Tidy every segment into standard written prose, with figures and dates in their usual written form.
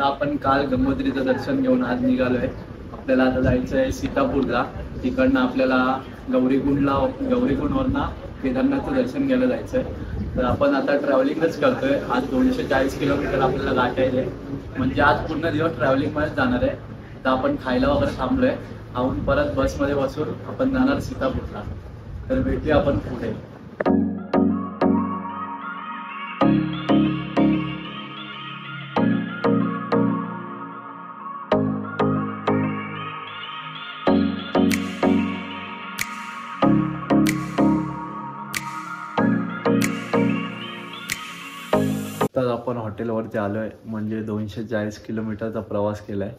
आता आपण काल गंगोत्रीचं दर्शन घेऊन आज निघालोय. आपल्याला आता जायचं आहे सीतापूरला. तिकडनं आपल्याला गौरीकुंडवरनं केदारनाथचं दर्शन घ्यायला जायचं आहे. तर आपण आता ट्रॅव्हलिंगच करतोय. आज 240 किलोमीटर आपल्याला गाठायचे, म्हणजे आज पूर्ण दिवस ट्रॅव्हलिंगमध्येच जाणार आहे. तर आपण खायला वगैरे थांबलोय. खाऊन परत बसमध्ये बसून आपण जाणार सीतापूरला. तर भेटूया आपण पुढे. तर आपण हॉटेलवरती आलोय, म्हणजे 240 किलोमीटरचा प्रवास केलाय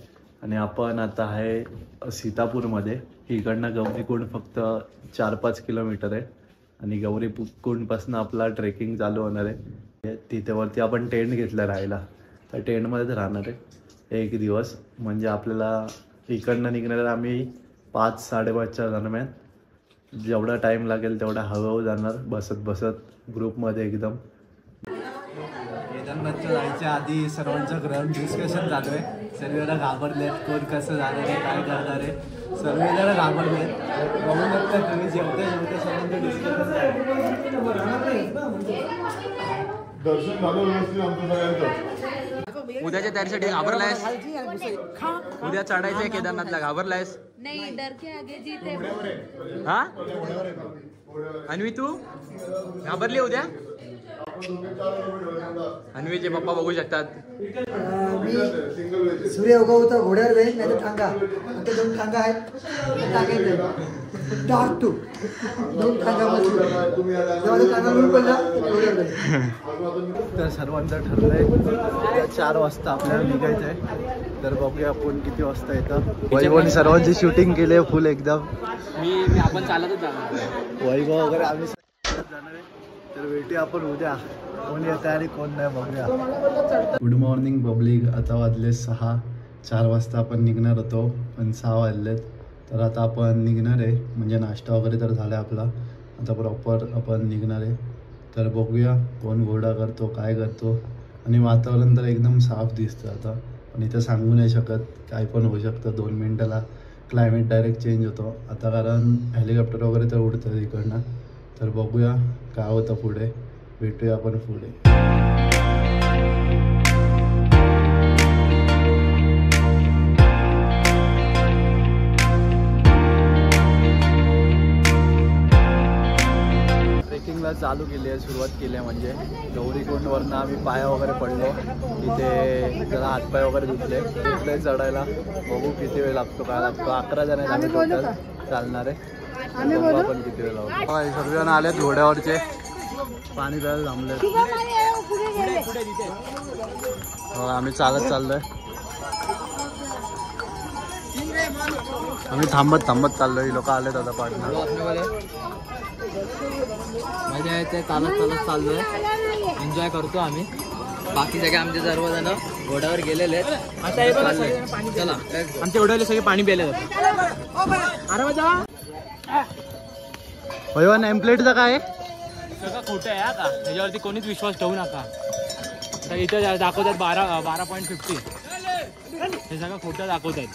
आणि आपण आता आहे सीतापूरमध्ये. इकडनं गौरीकुंड फक्त 4-5 किलोमीटर आहे आणि गौरीकुंडपासून आपला ट्रेकिंग चालू होणार आहे. तिथे वरती आपण टेंट घेतला राहायला. तर टेंटमध्येच राहणार आहे एक दिवस. म्हणजे आपल्याला इकडनं निघणार आम्ही 5-5:30च्या दरम्यान. जेवढा टाईम लागेल तेवढा हळूहळू जाणार, बसत बसत ग्रुपमध्ये एकदम. केदारनाथच्या जायच्या आधी सर्वांचं ग्राउंड डिस्कशन चालू आहे. सर्वजण घाबरलेत, कोण कसं जाणार आहे, काय करणार आहे, सर्वजण घाबरलेत. बघू शकता तुम्ही जेवते सर्वांचं डिस्कशन दर्शन झालं व्यवस्थित आमचं सगळ्यांचं. उद्याच्या तयारीसाठी घाबरलायस? उद्या चढायचंय केदारनाथला, घाबरलायस? नाही, डर के आगे जीत है. हा अन्वी, तू घाबरली उद्या? अन्वीचे पप्पा बघू शकतात. मी सूर्य उगवतो घोड्यावर जाईल, नाही तर टांगा. आता 2 टांगा आहेत, टाकायचं डार्क टू 2 टांगा तर सर्वांचं ठरलंय 4 वाजता आपल्याला निघायचं आहे. तर बघूया आपण किती वाजता येतं. वैभवने सर्वांची शूटिंग केली आहे फुल एकदम. मी आपण चालतच जाणार. वैभव वगैरे आम्ही जाणार आहे. तर भेटूया आपण उद्या. कोण येत आहे आणि कोण नाही बघूया. Good morning public. आता वाजले 6. 4 वाजता आपण निघणार होतो पण 6 वाजलेत. तर आता आपण निघणार आहे, म्हणजे नाश्ता वगैरे तर झाला आपला. आता प्रॉपर आपण निघणार आहे. तर बघूया कोण घोडा करतो, काय करतो. आणि वातावरण तर एकदम साफ दिसतं आता. पण इथं सांगू नाही शकत, काय पण होऊ शकतं. 2 मिनटाला क्लायमेट डायरेक्ट चेंज होतो आता, कारण हेलिकॉप्टर वगैरे तर उडतं इकडनं. तर बघूया काय होतं पुढे. भेटूया आपण पुढे. ट्रेकिंगला चालू केली आहे, सुरुवात केली आहे. म्हणजे गौरीकुंडवरनं आम्ही पाया वगैरे पडलो. इथे जरा हातपाय वगैरे धुतले. इकडे चढायला बघू किती वेळ लागतो, काय लागतो. 11 जण आम्ही टोटल चालणार आहे. आपण किती वेळ लावतो. सर्वजण आलेत घोड्यावरचे, पाणी प्यायला थांबले. आम्ही चालत चाललोय. आम्ही थांबत चाललोय. लोक आलेत आता पार्टनर. मजा येते, चालत चाललोय. एन्जॉय करतो आम्ही. बाकी सगळे आमचे सर्वजण घोड्यावर गेलेले आहेत. आता चला, आमच्या घोड्यावरले सगळे पाणी प्यायले जातात. अरे मजा. वैभव नेमप्लेटचं काय? सगळं खोटं आहे आता, त्याच्यावरती कोणीच विश्वास ठेवू नका. तर इथं दाखवतात 12.50. हे सगळं खोटं दाखवत आहेत.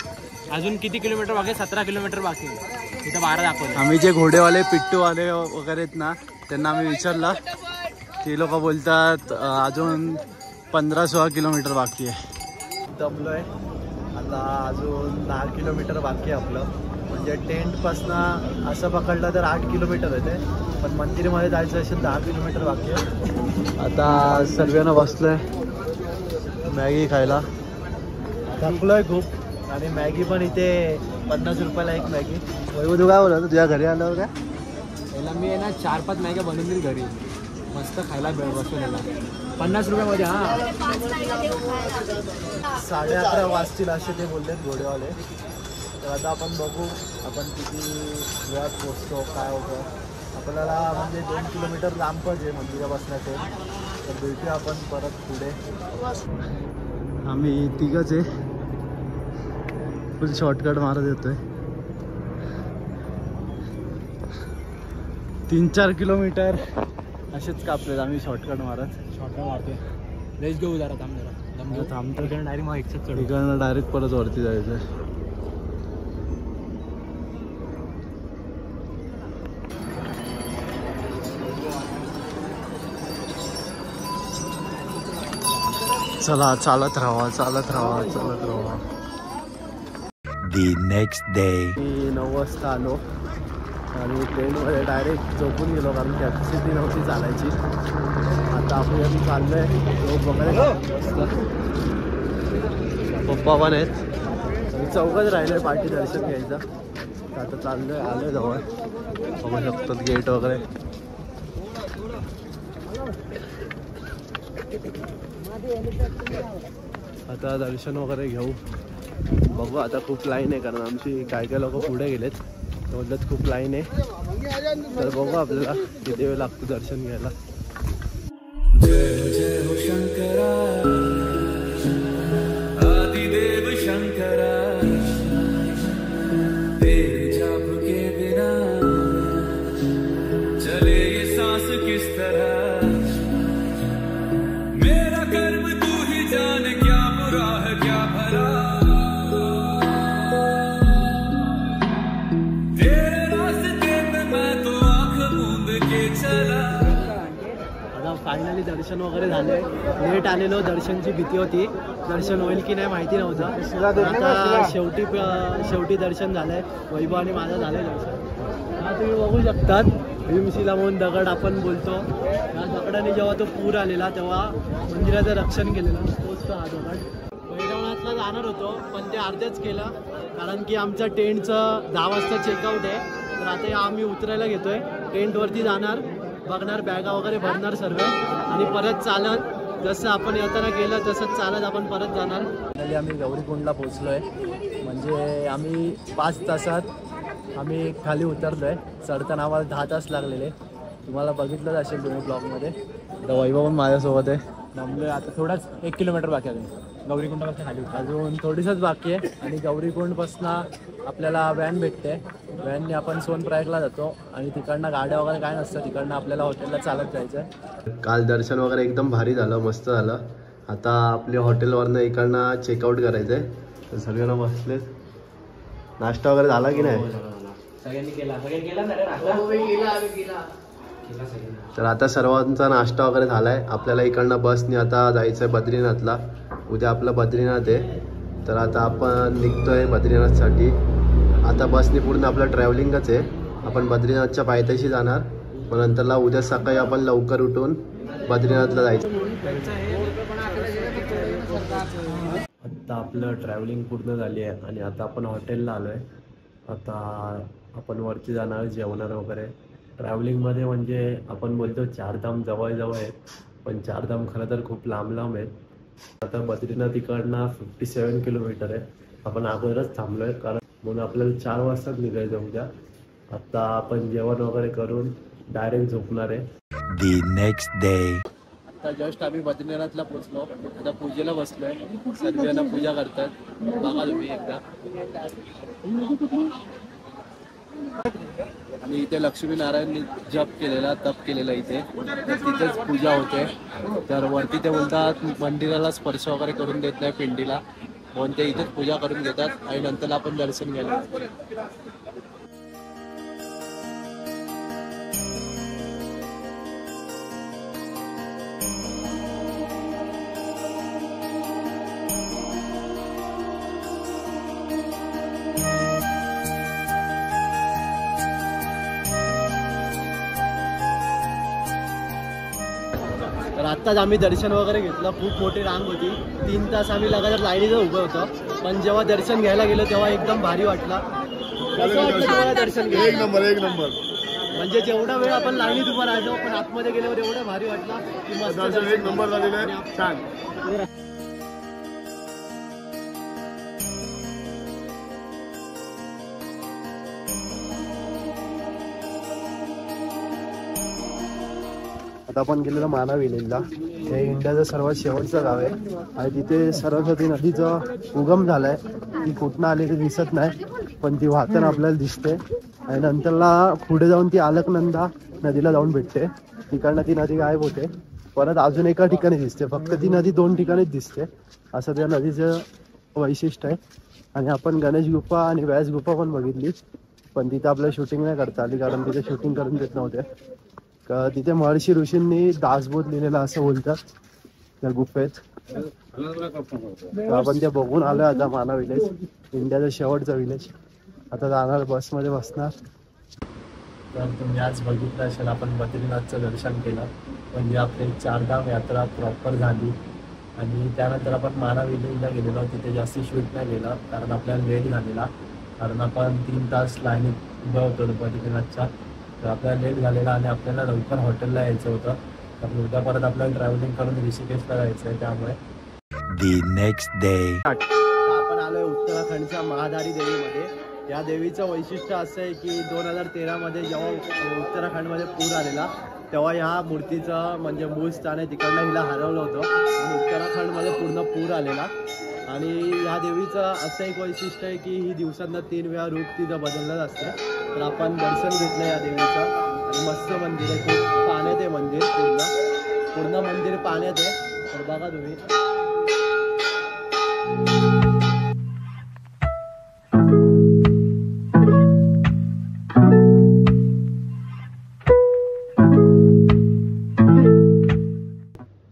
अजून किती किलोमीटर बाकी? 17 किलोमीटर बाकी. इथं 12 दाखवतात. आम्ही जे घोडेवाले पिट्टूवाले वगैरे आहेत ना, त्यांना आम्ही विचारला. ते लोक बोलतात अजून 15-16 किलोमीटर बाकी आहे. दमलोय आता. अजून 10 किलोमीटर बाकी आहे आपलं. म्हणजे टेंटपासनं असं पकडलं तर 8 किलोमीटर येते. पण मंदिरमध्ये जायचं असेल 10 किलोमीटर बाकी आहे. आता सर्वांना बसलोय मॅगी खायला. थकलोय खूप. आणि मॅगी पण इथे 50 रुपयाला एक मॅगी. वैभव तू काय बोलतो तुझ्या घरी आल्यावर? काय याला मी आहे ना 4-5 मॅग्या बनवून दिली घरी, मस्त खायला बसून याला 50 रुपयामध्ये. हां, 11:30 वाजतील असे ते बोललेत घोडेवाले. तर आता आपण बघू आपण किती वेळात पोचतो, काय होतं. आपल्याला म्हणजे 2 किलोमीटर लांबच आहे मंदिरापासून ते. तर भेटूया आपण परत पुढे. आम्ही तिघंच आहे, फुल शॉर्टकट मारत येतोय. 3-4 किलोमीटर असेच कापलेत आम्ही शॉर्टकट मारतोय. Let's go. जरा थांब जरा. थांबतो डायरेक्ट मग एकच चढ. इकडनं डायरेक्ट परत वरती जायचं. चला चालत राहा चालत राहा चालत राहा. The next day. मी 9 वाजता आलो आणि ट्रेनमध्ये डायरेक्ट झोपून गेलो कारण कॅपॅसिटी नव्हती चालायची. आता आपण आम्ही चाललोय झोप वगैरे मस्त. पप्पा पण आहेत आणि चौकच राहिलोय पार्टी दर्शन घ्यायचं. तर आता चाललोय आलोय जवळ बघू शकतात गेट वगैरे. आता दर्शन वगैरे घेऊ. बघू आता खूप लाईन आहे कारण आमची काय लोक पुढे गेलेत तेवढंच खूप लाईन आहे. तर बघू आपल्याला किती वेळ लागतो दर्शन घ्यायला. जय जय हो शंकरा आदिदेव शंकरा तेरे जाप के बिना चले ये सांस किस तरह मेरा कर्म तू ही जाने क्या बुरा है क्या भला तेरे रास्ते पे मैं तो आंख मूंद के चला. आता फायनली दर्शन वगैरे झाले. लेट आलेलो दर्शनची भीती होती दर्शन होईल की नाही माहिती नव्हतं. आता शेवटी दर्शन झालंय. वैभव आणि माझं झालंय दर्शन. हा तुम्ही बघू शकतात भीमशिला म्हणून दगड आपण बोलतो. या दगडाने जेव्हा तो पूर आलेला तेव्हा मंदिराचं रक्षण केलेलं तोच तो हा दगड. भैरवनाथला जाणार होतो पण ते अर्धेच केलं कारण की आमचं टेंटचं 10 वाजता चेकआउट आहे. तर आता आम्ही उतरायला घेतोय. टेंटवरती जाणार बघणार बॅगा वगैरे भरणार सर्व आणि परत चालत जसं आपण येताना गेलं तसंच चालत आपण परत जाणार. फायनली आम्ही गौरीकुंडला पोहोचलोय. म्हणजे आम्ही 5 तासात आम्ही खाली उतरलोय. चढताना आम्हाला 10 तास लागलेले. तुम्हाला बघितलंच असेल तुम्ही ब्लॉगमध्ये. तर वैभव पण माझ्यासोबत आहे. थांबलोय आता थोडाच 1 किलोमीटर बाकी आहे गौरीकुंडापासून खाली. अजून थोडीसंच बाकी आहे आणि गौरीकुंडपासून आपल्याला व्हॅन भेटते. व्हॅनने आपण सोनप्रयागला जातो आणि तिकडनं गाड्या वगैरे काय नसतं. तिकडनं आपल्याला हॉटेलला चालत जायचं आहे. काल दर्शन वगैरे एकदम भारी झालं मस्त झालं. आता आपल्या हॉटेलवरनं इकडनं चेकआउट करायचं आहे. तर सगळ्यांना बसलेत. नाश्ता वगैरे झाला की नाही? सगळ्यांनी केला. तर आता सर्वांचा नाश्ता वगैरे झाला आहे. आपल्याला इकडनं बसने आता जायचं आहे बद्रीनाथला. उद्या आपलं बद्रीनाथ आहे. तर आता आपण निघतोय बद्रीनाथसाठी. आता बसने पूर्ण आपलं ट्रॅव्हलिंगच आहे. आपण बद्रीनाथच्या पायथ्याशी जाणार. मग नंतरला उद्या सकाळी आपण लवकर उठून बद्रीनाथला जायचं. आता आपलं ट्रॅव्हलिंग पूर्ण झाली आहे आणि आता आपण हॉटेलला आलो आहे. आता आपण वरती जाणार जेवणार वगैरे. ट्रॅव्हलिंगमध्ये म्हणजे आपण बोलतो 4 धाम जवळ आहेत पण 4 धाम खरं तर खूप लांब लांब आहेत. आता बद्रीनाथ इकडनं 57 किलोमीटर आहे. आपण अगोदरच थांबलो आहे कारण म्हणून आपल्याला 4 वाजताच निघायचं उद्या. आता आपण जेवण वगैरे करून डायरेक्ट झोपणार आहे. The next day. आता जस्ट आम्ही बद्रीनाथला पोचलो. आता पूजेला बसलोय. सर्वजण पूजा करतात. बघा तुम्ही एकदा. आणि इथे लक्ष्मीनारायणनी जप केलेला तप केलेला इथे. तिथेच पूजा होते. तर वरती ते बोलतात मंदिराला स्पर्श वगैरे करून देत नाही पिंडीला म्हणून ते इथेच पूजा करून घेतात आणि नंतर आपण दर्शन घ्यायला. तर आत्ताच आम्ही दर्शन वगैरे घेतलं. खूप मोठी रांग होती. 3 तास आम्ही लगातार लाईनीत उभं होतो. पण जेव्हा दर्शन घ्यायला गेलो तेव्हा एकदम भारी वाटलं. दर्शन एक नंबर. म्हणजे जेवढा वेळ आपण लाईनीत उभं राहायचो पण आतमध्ये गेल्यावर एवढं भारी वाटलं की मस्त. दर्शन 1 नंबर झालेलं आहे. छान. आता आपण गेलेलो माना विलेजला. हे इंडियाचं सर्वात शेवटचं गाव आहे आणि तिथे सरस्वती नदीचा उगम झालाय. ती कुठनं आली ते दिसत नाही पण ती वाहताना आपल्याला दिसते. आणि नंतरला पुढे जाऊन ती अलकनंदा नदीला जाऊन भेटते. तिकडनं ती नदी गायब होते. परत अजून एका ठिकाणी दिसते. फक्त ती नदी 2 ठिकाणीच दिसते असं त्या नदीचं वैशिष्ट्य आहे. आणि आपण गणेश गुफा आणि व्यास गुफा पण बघितली, पण तिथं आपल्याला शूटिंग नाही करता आली कारण तिथे शूटिंग करून देत नव्हते. तिथे महर्षी ऋषींनी दासबोध लिहिलेला असं बोलतात त्या गुफेत. आपण ते बघून आलो आता. माना विलेज इंडियाचा शेवटचा विलेज. आता जाणार बसमध्ये बसणार. तर तुम्ही आज बघितलं असेल आपण बद्रीनाथचं दर्शन केलं, म्हणजे आपली 4 धाम यात्रा प्रॉपर झाली. आणि त्यानंतर आपण माना विलेजला गेलेलो. तिथे जास्ती शूट नाही गेलं कारण आपल्याला लेट झालेला, कारण आपण 3 तास लाईनीत उभं होतो बद्रीनाथच्या. तर आपल्याला लेट झालेला आणि आपल्याला लवकर हॉटेलला यायचं होतं. तर उद्या परत आपल्याला ट्रॅव्हलिंग करून ऋषिकेशला जायचं आहे. त्यामुळे The next day. आपण आलोय उत्तराखंडच्या महादारी देवीमध्ये. या देवीचं वैशिष्ट्य असं आहे की 2013 मध्ये जेव्हा उत्तराखंडमध्ये पूर आलेला तेव्हा ह्या मूर्तीचं म्हणजे मूळ स्थान आहे तिकडनं हिला हरवलं होतं आणि उत्तराखंडमध्ये पूर्ण पूर आलेला. आणि ह्या देवीचं असं एक वैशिष्ट्य आहे की ही दिवसांना 3 वेळा रूप तिथं बदलत असते. तर आपण दर्शन घेतलं या देवीचं आणि मस्त मंदिर आहे. खूप पाण्यात आहे मंदिर, पूर्ण मंदिर पाण्यात आहे. तर बघा तुम्ही.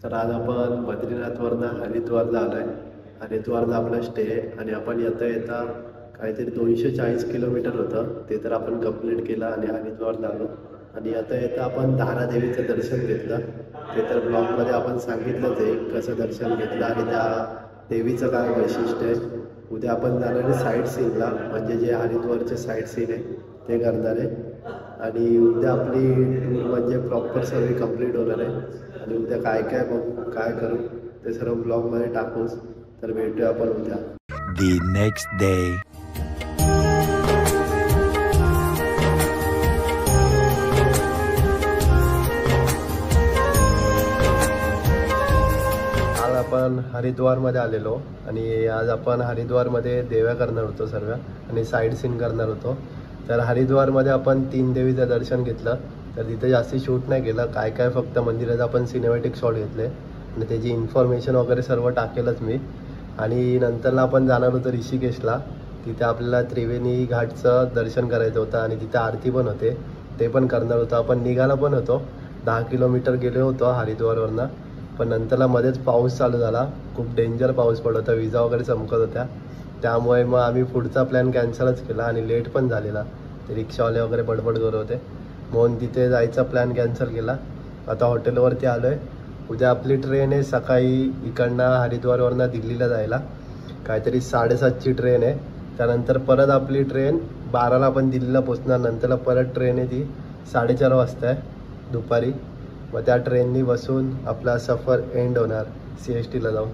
तर आज आपण बद्रीनाथवरनं हरिद्वारला आलोय. हरिद्वारला आपला स्टे आहे आणि आपण येता काहीतरी 240 किलोमीटर होतं ते तर आपण कंप्लीट केलं आणि हरिद्वारला आलो. आणि येता आपण धारा देवीचं दर्शन घेतलं. ते तर ब्लॉगमध्ये आपण सांगितलंच आहे कसं दर्शन घेतलं आणि त्या देवीचं काय वैशिष्ट्य आहे. उद्या आपण जाणार आहे साईट सीनला, म्हणजे जे हरिद्वारचे साईट सीन आहे ते करणार आहे. आणि उद्या आपली टूर म्हणजे प्रॉपर सर्व कंप्लीट होणार आहे. आणि उद्या काय काय बघू काय करू ते सर्व ब्लॉगमध्ये टाकूच. तर भेटूया आपण उद्या. The next day. आज आपण हरिद्वारमध्ये आलेलो आणि आज आपण हरिद्वारमध्ये देव्या करणार होतो सर्व आणि साईड सीन करणार होतो. तर हरिद्वारमध्ये आपण 3 देवीचं दर्शन घेतलं. तर तिथे जास्ती शूट नाही केलं, काय काय फक्त मंदिरात आपण सिनेमॅटिक शॉट घेतले आणि त्याची इन्फॉर्मेशन वगैरे सर्व टाकेलच मी. आणि नंतरला आपण जाणार होतो ऋषिकेशला. तिथे आपल्याला त्रिवेणी घाटचं दर्शन करायचं होतं आणि तिथे आरती पण होते, ते पण करणार होतं. आपण निघाला पण होतो, 10 किलोमीटर गेलो होतो हरिद्वारवरनं. पण नंतरला मध्येच पाऊस चालू झाला, खूप डेंजर पाऊस पडत होता, विजा वगैरे चमकत होत्या. त्यामुळे मग आम्ही पुढचा प्लॅन कॅन्सलच केला आणि लेट पण झालेला. ते रिक्षावाले वगैरे बडबड करत होते म्हणून तिथे जायचा प्लॅन कॅन्सल केला. आता हॉटेलवरती आलो आहे. उद्या आपली ट्रेन आहे सकाळी इकडनं हरिद्वारवरनं दिल्लीला जायला, काहीतरी 7:30ची ट्रेन आहे. त्यानंतर परत आपली ट्रेन 12ला आपण दिल्लीला पोचणार. नंतरला परत ट्रेन आहे ती 4:30 वाजता आहे दुपारी. मग त्या ट्रेननी बसून आपला सफर एंड होणार CSTला जाऊन.